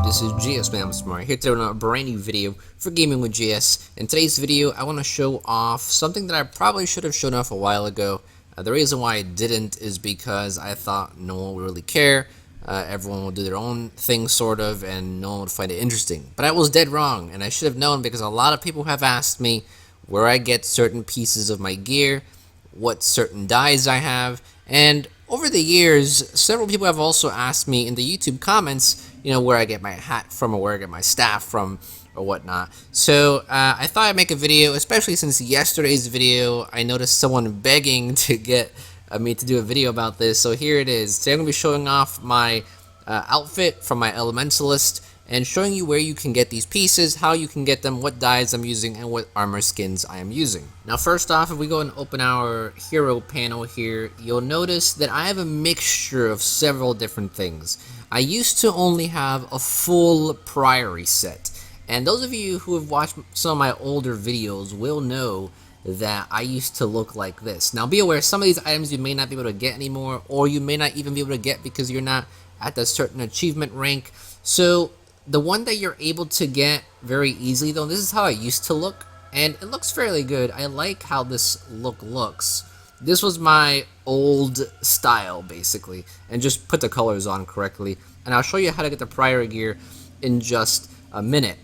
this is GSmaniamsmart here today with a brand new video for Gaming with GS. In today's video, I want to show off something that I probably should have shown off a while ago. The reason why I didn't is because I thought no one would really care. Everyone will do their own thing, sort of, and no one would find it interesting. But I was dead wrong, and I should have known because a lot of people have asked me where I get certain pieces of my gear, what certain dyes I have, and over the years, several people have also asked me in the YouTube comments, where I get my hat from or where I get my staff from or whatnot. So I thought I'd make a video, especially since yesterday's video, I noticed someone begging to get me to do a video about this. So here it is. Today I'm going to be showing off my outfit from my Elementalist and showing you where you can get these pieces, how you can get them, what dyes I'm using, and what armor skins I am using. Now first off, if we go and open our hero panel here, you'll notice that I have a mixture of several different things. I used to only have a full Priory set, and those of you who have watched some of my older videos will know that I used to look like this. Now be aware, some of these items you may not be able to get anymore, or you may not even be able to get because you're not at the certain achievement rank. So the one that you're able to get very easily, though, this is how I used to look, and it looks fairly good. I like how this look looks. This was my old style, basically, and just put the colors on correctly. And I'll show you how to get the Priory Gear in just a minute.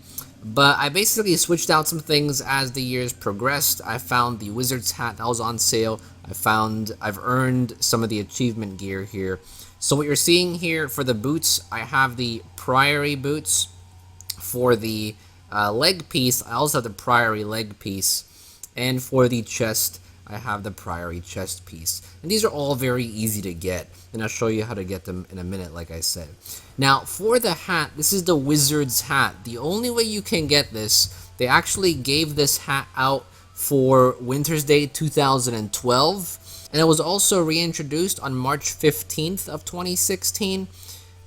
But I basically switched out some things as the years progressed. I found the Wizard's hat that was on sale. I've earned some of the achievement gear here. So what you're seeing here for the boots, I have the Priory boots. For the leg piece, I also have the Priory leg piece. And for the chest, I have the Priory chest piece. And these are all very easy to get. And I'll show you how to get them in a minute, like I said. Now, for the hat, this is the Wizard's hat. The only way you can get this, they actually gave this hat out for Winter's Day 2012. And it was also reintroduced on March 15th of 2016.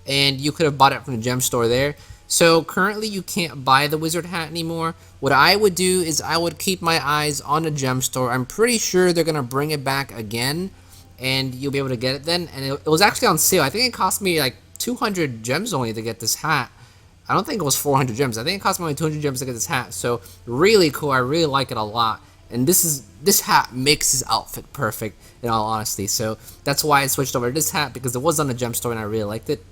And you could have bought it from the gem store there. So currently you can't buy the Wizard hat anymore. What I would do is I would keep my eyes on the gem store. I'm pretty sure they're going to bring it back again. And you'll be able to get it then. And it was actually on sale. I think it cost me like 200 gems only to get this hat. I don't think it was 400 gems. I think it cost me only 200 gems to get this hat. So really cool. I really like it a lot. And this hat makes his outfit perfect, in all honesty. So that's why I switched over to this hat, because it was on the gem store and I really liked it.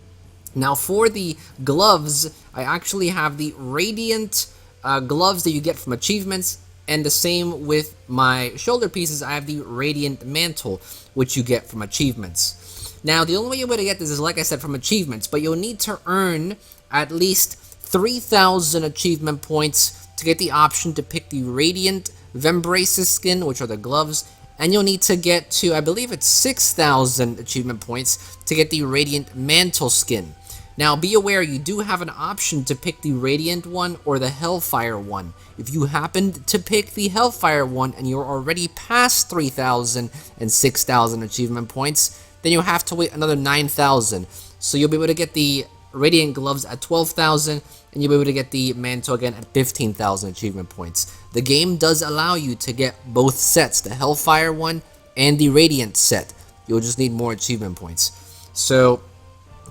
Now for the gloves, I actually have the Radiant gloves that you get from achievements, and the same with my shoulder pieces. I have the Radiant mantle, which you get from achievements. Now the only way you're able to get this is, like I said, from achievements, but you'll need to earn at least 3,000 achievement points to get the option to pick the Radiant Vembraces skin, which are the gloves, and you'll need to get to, I believe it's 6,000 achievement points to get the Radiant Mantle skin. Now, be aware, you do have an option to pick the Radiant one or the Hellfire one. If you happened to pick the Hellfire one and you're already past 3,000 and 6,000 achievement points, then you'll have to wait another 9,000. So you'll be able to get the Radiant gloves at 12,000, and you'll be able to get the mantle again at 15,000 achievement points. The game does allow you to get both sets, the Hellfire one and the Radiant set. You'll just need more achievement points. So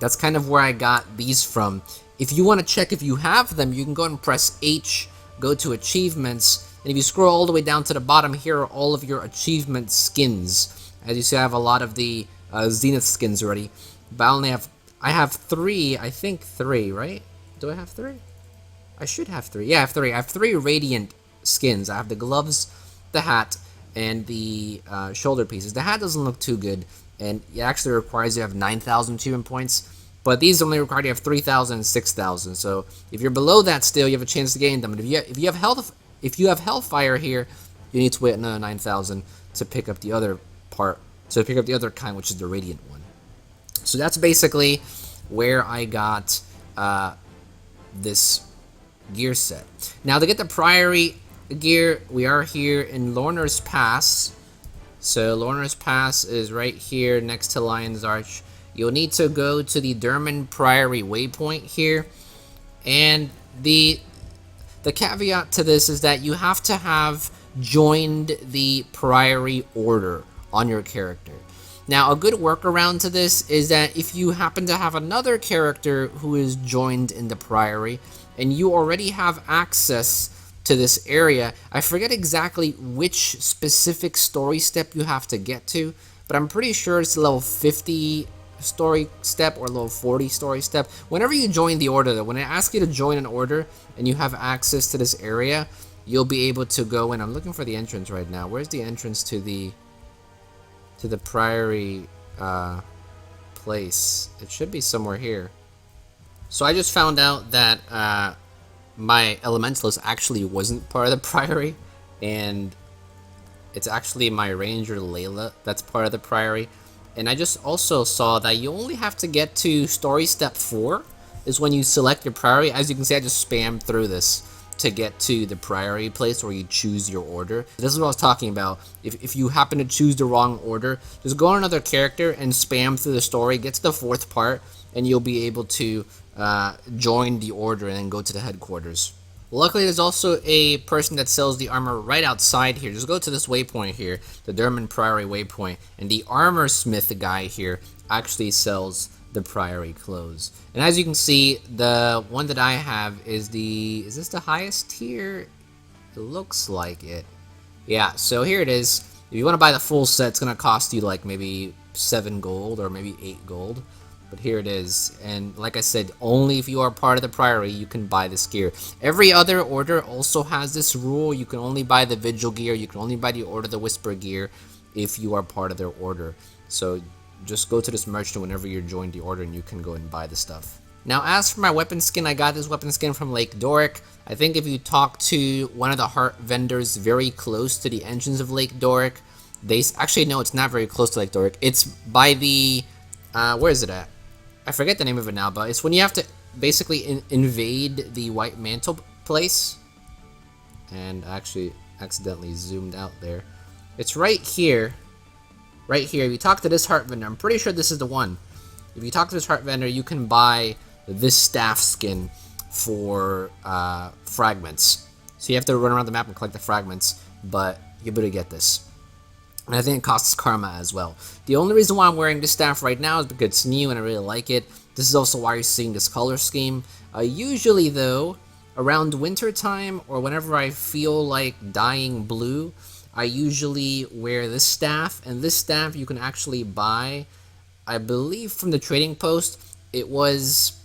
that's kind of where I got these from. If you want to check if you have them, you can go and press H, go to achievements, and if you scroll all the way down to the bottom, here are all of your achievement skins. As you see, I have a lot of the Zenith skins already, but I have three, I think three, right? Do I have three? I should have three. Yeah, I have three. I have three Radiant skins. I have the gloves, the hat, and the shoulder pieces. The hat doesn't look too good, and it actually requires you to have 9,000 achievement points, but these only require you to have 3,000 and 6,000. So if you're below that still, you have a chance to gain them. And if you have Hellfire here, you need to wait another 9,000 to pick up the other part, to pick up the other kind, which is the Radiant one. So that's basically where I got this gear set. Now to get the Priory Gear, we are here in Lorner's Pass. So Lorner's Pass is right here next to Lion's Arch. You'll need to go to the Derman Priory waypoint here. And the caveat to this is that you have to have joined the Priory Order on your character. Now, a good workaround to this is that if you happen to have another character who is joined in the Priory, and you already have access to this area, I forget exactly which specific story step you have to get to, but I'm pretty sure it's level 50 story step or level 40 story step. Whenever you join the order, though, when it asks you to join an order and you have access to this area, you'll be able to go in. I'm looking for the entrance right now. Where's the entrance to the Priory place? It should be somewhere here. So I just found out that my Elementalist actually wasn't part of the Priory, and it's actually my Ranger Layla that's part of the Priory. And I just also saw that you only have to get to story step 4 is when you select your Priory. As you can see, I just spammed through this to get to the Priory place where you choose your order. This is what I was talking about. If you happen to choose the wrong order, just go on another character and spam through the story, get to the 4th part, and you'll be able to join the order and then go to the headquarters. Luckily, there's also a person that sells the armor right outside here. Just go to this waypoint here, the Durman Priory waypoint, and the armor smith guy here actually sells the Priory clothes. And as you can see, the one that I have is is this the highest tier? It looks like it. Yeah, so here it is. If you want to buy the full set, it's going to cost you like maybe 7 gold or maybe 8 gold. But here it is, and like I said, only if you are part of the Priory you can buy this gear. Every other order also has this rule. You can only buy the Vigil gear, you can only buy the Order of the Whisper gear if you are part of their order. So just go to this merchant whenever you're joined the order and you can go and buy the stuff. Now, as for my weapon skin, I got this weapon skin from Lake Doric. I think if you talk to one of the heart vendors very close to the entrance of Lake Doric, actually, no, it's not very close to Lake Doric. It's by the, where is it at? I forget the name of it now, but it's when you have to basically invade the White Mantle place. And I actually accidentally zoomed out there. It's right here. Right here. If you talk to this heart vendor, I'm pretty sure this is the one. If you talk to this heart vendor, you can buy this staff skin for fragments. So you have to run around the map and collect the fragments, but you're able to get this. And I think it costs karma as well. The only reason why I'm wearing this staff right now is because it's new and I really like it. This is also why you're seeing this color scheme. Usually though, around winter time or whenever I feel like dyeing blue, I usually wear this staff. And this staff you can actually buy, I believe, from the trading post. It was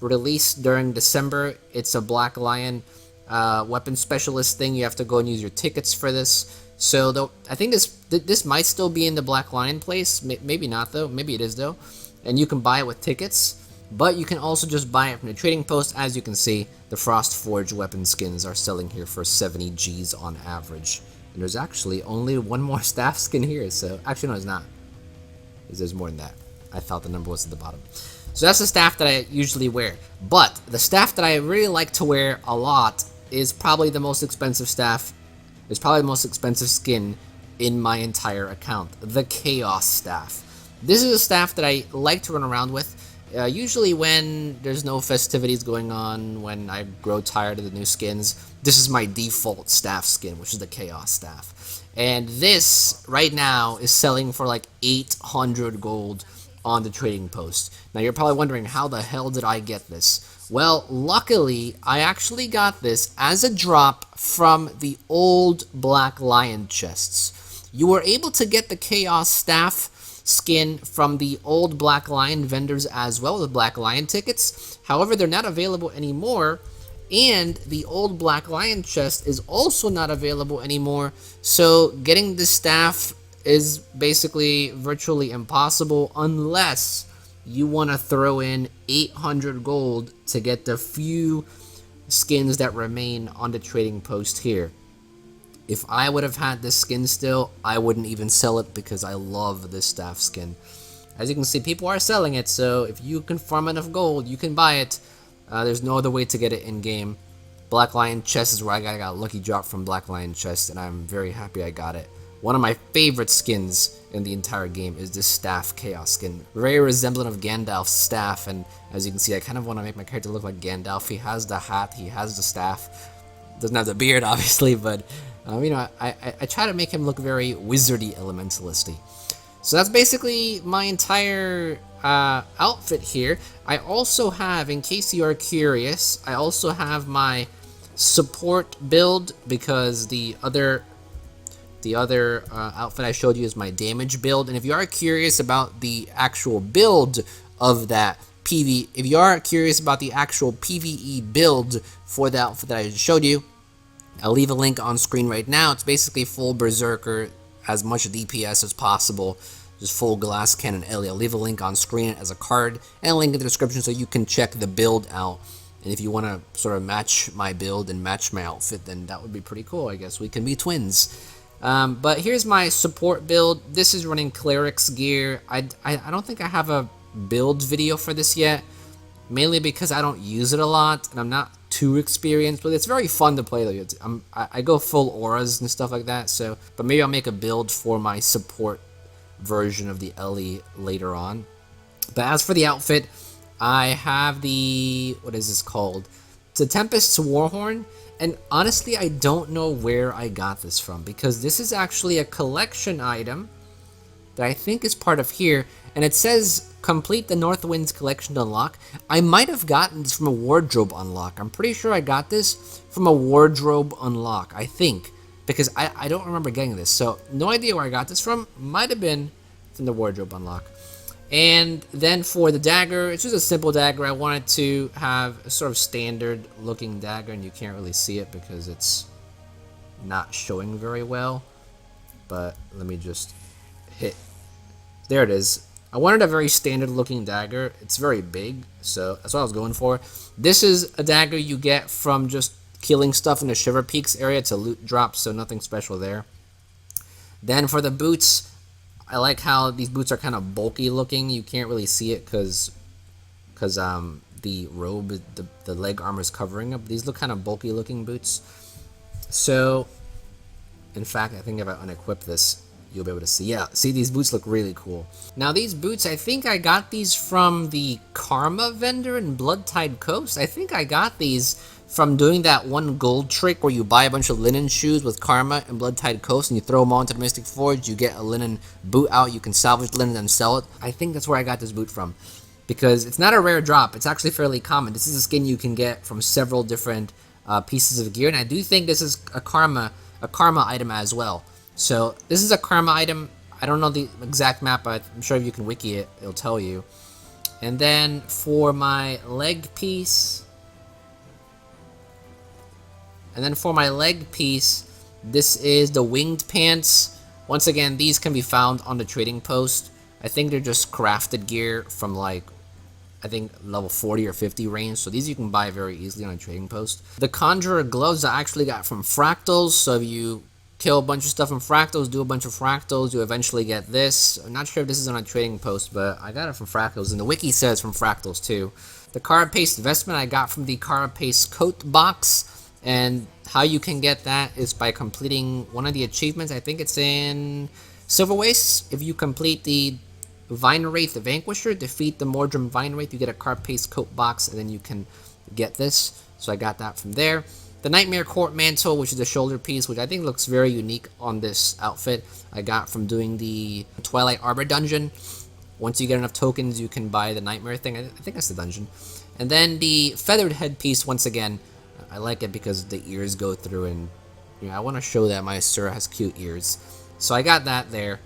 released during December. It's a Black Lion weapon specialist thing. You have to go and use your tickets for this. So though, I think this might still be in the Black Lion place. Maybe not though. Maybe it is though. And you can buy it with tickets. But you can also just buy it from the trading post. As you can see, the Frost Forge weapon skins are selling here for 70 Gs on average. And there's actually only one more staff skin here. So actually no, it's not. There's more than that. I thought the number was at the bottom. So that's the staff that I usually wear. But the staff that I really like to wear a lot is probably the most expensive staff. It's probably the most expensive skin in my entire account, the Chaos Staff. This is a staff that I like to run around with, usually when there's no festivities going on, when I grow tired of the new skins. This is my default staff skin, which is the Chaos Staff. And this, right now, is selling for like 800 gold on the trading post. Now you're probably wondering, how the hell did I get this? Well, luckily, I actually got this as a drop from the old Black Lion chests. You were able to get the Chaos Staff skin from the old Black Lion vendors as well, the Black Lion tickets. However, they're not available anymore, and the old Black Lion chest is also not available anymore, so getting this staff is basically virtually impossible unless you want to throw in 800 gold to get the few skins that remain on the trading post here. If I would have had this skin still, I wouldn't even sell it because I love this staff skin. As you can see, people are selling it, so if you can farm enough gold, you can buy it. There's no other way to get it in-game. Black Lion chest is where I got a lucky drop from Black Lion chest, and I'm very happy I got it. One of my favorite skins in the entire game is this staff Chaos skin. Very resemblant of Gandalf's staff, and as you can see, I kind of want to make my character look like Gandalf. He has the hat, he has the staff. Doesn't have the beard, obviously, but you know, I try to make him look very wizardy elementalisty. So that's basically my entire outfit here. I also have, in case you are curious, I also have my support build, because the other outfit I showed you is my damage build. And if you are curious about the actual build of that if you are curious about the actual PvE build for the outfit that I showed you, I'll leave a link on screen right now. It's basically full Berserker, as much DPS as possible, just full glass cannon Ellie. I'll leave a link on screen as a card and a link in the description so you can check the build out. And if you want to sort of match my build and match my outfit, then that would be pretty cool. I guess we can be twins. But here's my support build. This is running Cleric's Gear. I don't think I have a build video for this yet, mainly because I don't use it a lot and I'm not too experienced, but it's very fun to play though. I go full auras and stuff like that, so, but maybe I'll make a build for my support version of the Ellie later on. But as for the outfit, I have the, what is this called? It's a Tempest's Warhorn, and honestly I don't know where I got this from, because this is actually a collection item that I think is part of here, and it says complete the North Winds collection to unlock. I might have gotten this from a wardrobe unlock. I'm pretty sure I got this from a wardrobe unlock, I think, because I don't remember getting this, so no idea where I got this from. Might have been from the wardrobe unlock. And then for the dagger, it's just a simple dagger. I wanted to have a sort of standard looking dagger, and you can't really see it because it's not showing very well, but let me just hit. There it is. I wanted a very standard looking dagger. It's very big, so that's what I was going for. This is a dagger you get from just killing stuff in the Shiver Peaks area. It's a loot drop, so nothing special there. Then for the boots, I like how these boots are kind of bulky looking. You can't really see it because the robe, the leg armor is covering up. These look kind of bulky looking boots. So, in fact, I think if I unequip this, you'll be able to see. Yeah, see, these boots look really cool. Now these boots, I think I got these from the Karma vendor in Bloodtide Coast. I think I got these from doing that one gold trick where you buy a bunch of linen shoes with Karma in Bloodtide Coast and you throw them onto the Mystic Forge. You get a linen boot out. You can salvage the linen and sell it. I think that's where I got this boot from, because it's not a rare drop. It's actually fairly common. This is a skin you can get from several different pieces of gear, and I do think this is a Karma item as well. So this is a Karma item. I don't know the exact map, but I'm sure if you can wiki it, it'll tell you. And then for my leg piece, this is the winged pants. Once again, these can be found on the trading post. I think they're just crafted gear from, like, I think level 40 or 50 range, so these you can buy very easily on a trading post. The Conjurer gloves I actually got from Fractals, so if you kill a bunch of stuff in Fractals, do a bunch of Fractals, you eventually get this. I'm not sure if this is on a trading post, but I got it from Fractals, and the wiki says from Fractals too. The Carapace vestment I got from the Carapace coat box, and how you can get that is by completing one of the achievements. I think it's in Silver Wastes. If you complete the Vine Wraith Vanquisher, defeat the Mordrim Vine Wraith, you get a Carapace coat box, and then you can get this. So I got that from there. The Nightmare Court Mantle, which is a shoulder piece, which I think looks very unique on this outfit, I got from doing the Twilight Arbor dungeon. Once you get enough tokens, you can buy the Nightmare thing. I think that's the dungeon. And then the Feathered Headpiece, once again, I like it because the ears go through, and you know, I want to show that my Asuran has cute ears. So I got that there.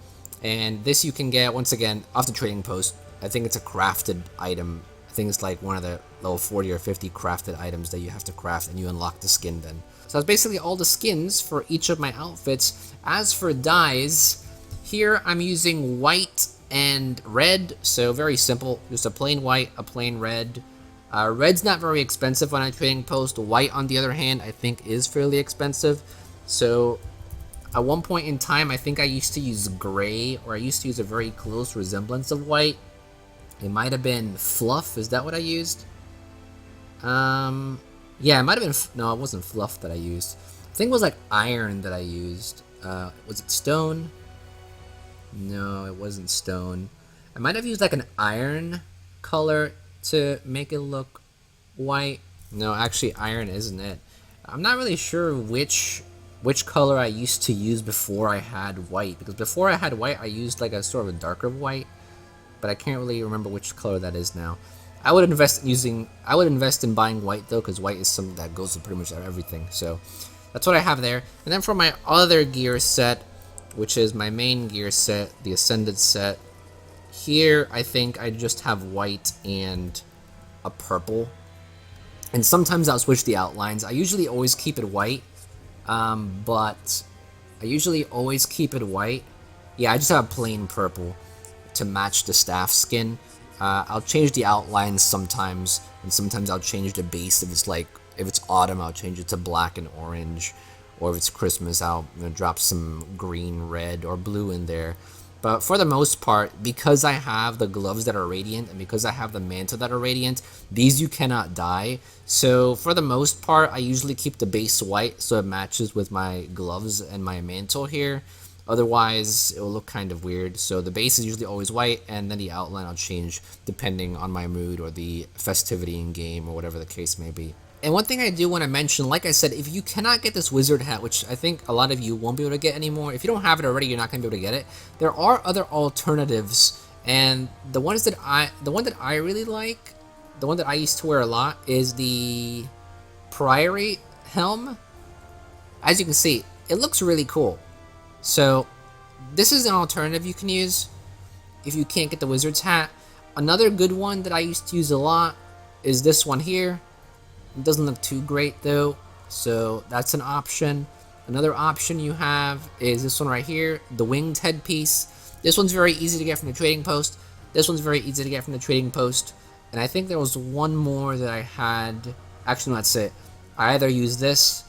And this you can get, once again, off the trading post. I think it's a crafted item. I think it's like one of the level 40 or 50 crafted items that you have to craft, and you unlock the skin then. So that's basically all the skins for each of my outfits. As for dyes, here I'm using white and red, so very simple. Just a plain white, a plain red. Red's not very expensive on a trading post. White, on the other hand, I think is fairly expensive. So at one point in time, I think I used to use gray, or I used to use a very close resemblance of white. It might have been fluff. Is that what I used? Yeah, it might have been. No, it wasn't fluff that I used. I think it was like iron that I used. Was it stone? No, it wasn't stone. I might have used like an iron color to make it look white. No, actually, iron isn't it. I'm not really sure which which color I used to use before I had white, because before I had white I used like a sort of a darker white, but I can't really remember which color that is now. I would invest in buying white though, because white is something that goes with pretty much everything. So that's what I have there. And then for my other gear set, which is my main gear set, the Ascended set, here I think I just have white and a purple. And sometimes I'll switch the outlines. I usually always keep it white, but I usually always keep it white. Yeah, I just have a plain purple to match the staff skin. I'll change the outlines sometimes, and sometimes I'll change the base. If it's autumn, I'll change it to black and orange, or if it's Christmas, I'll drop some green, red, or blue in there. But for the most part, because I have the gloves that are radiant and because I have the mantle that are radiant, these you cannot dye. So for the most part, I usually keep the base white so it matches with my gloves and my mantle here. Otherwise, it will look kind of weird. So the base is usually always white, and then the outline I'll change depending on my mood or the festivity in game or whatever the case may be. And one thing I do want to mention, like I said, if you cannot get this wizard hat, which I think a lot of you won't be able to get anymore, if you don't have it already, you're not going to be able to get it. There are other alternatives, and the one that I really like, the one that I used to wear a lot, is the Priory helm. As you can see, it looks really cool. So this is an alternative you can use if you can't get the wizard's hat. Another good one that I used to use a lot is this one here. It doesn't look too great though, so that's an option. Another option you have is this one right here, the winged headpiece. This one's very easy to get from the trading post. This one's very easy to get from the trading post. And I think there was one more that I had. Actually, no, that's it. I either use this,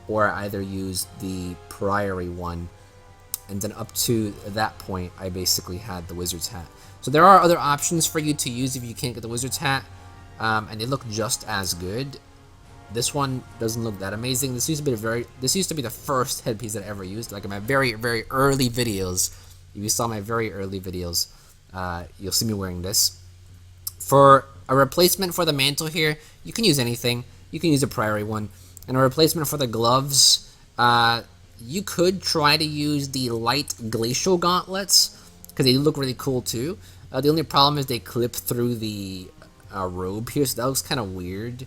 or I either use the Priory one. And then up to that point, I basically had the wizard's hat. So there are other options for you to use if you can't get the wizard's hat. And they look just as good. This one doesn't look that amazing. This used to be the first headpiece that I ever used. Like in my very early videos, if you saw my very early videos, you'll see me wearing this. For a replacement for the mantle here, you can use anything. You can use a Priory one. And a replacement for the gloves, you could try to use the light glacial gauntlets, because they look really cool too. The only problem is they clip through the robe here, so that looks kind of weird.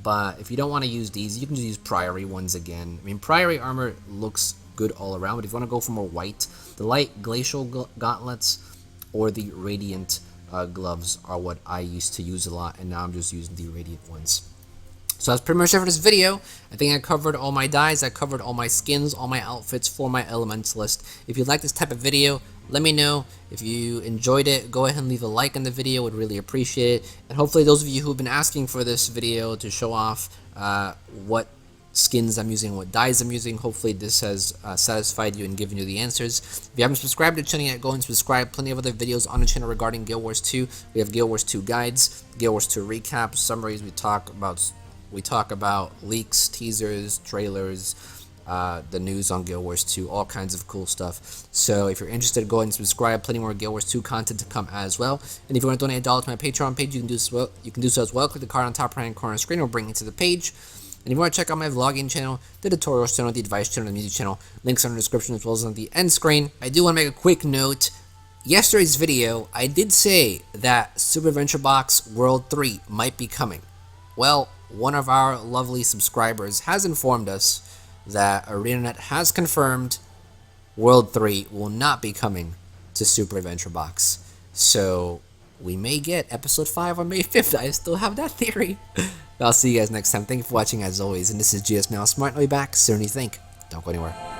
But if you don't want to use these, you can just use Priory ones again. I mean, Priory armor looks good all around, but if you want to go for more white, the light glacial gauntlets or the radiant gloves are what I used to use a lot, and now I'm just using the radiant ones. So that's pretty much it for this video. I think I covered all my dyes, I covered all my skins, all my outfits for my Elementalist. If you like this type of video, let me know. If you enjoyed it, go ahead and leave a like on the video, would really appreciate it. And hopefully those of you who have been asking for this video to show off what skins I'm using, what dyes I'm using, hopefully this has satisfied you and given you the answers. If you haven't subscribed to the channel yet, go and subscribe. Plenty of other videos on the channel regarding Guild Wars 2. We have Guild Wars 2 guides, Guild Wars 2 recaps, summaries. We talk about leaks, teasers, trailers, the news on Guild Wars 2, all kinds of cool stuff. So if you're interested, go ahead and subscribe. Plenty more Guild Wars 2 content to come as well. And if you want to donate $1 to my Patreon page, you can do so as well. Click the card on the top right hand corner of the screen, will bring you to the page. And if you want to check out my vlogging channel, the tutorials channel, the advice channel, the music channel, links are in the description as well as on the end screen. I do want to make a quick note. Yesterday's video, I did say that Super Adventure Box World 3 might be coming. Well, one of our lovely subscribers has informed us that ArenaNet has confirmed World 3 will not be coming to Super Adventure Box. So we may get Episode 5 on May 5th. I still have that theory. I'll see you guys next time. Thank you for watching as always. And this is GSmaniamsmart. I'll be back soon as you think. Don't go anywhere.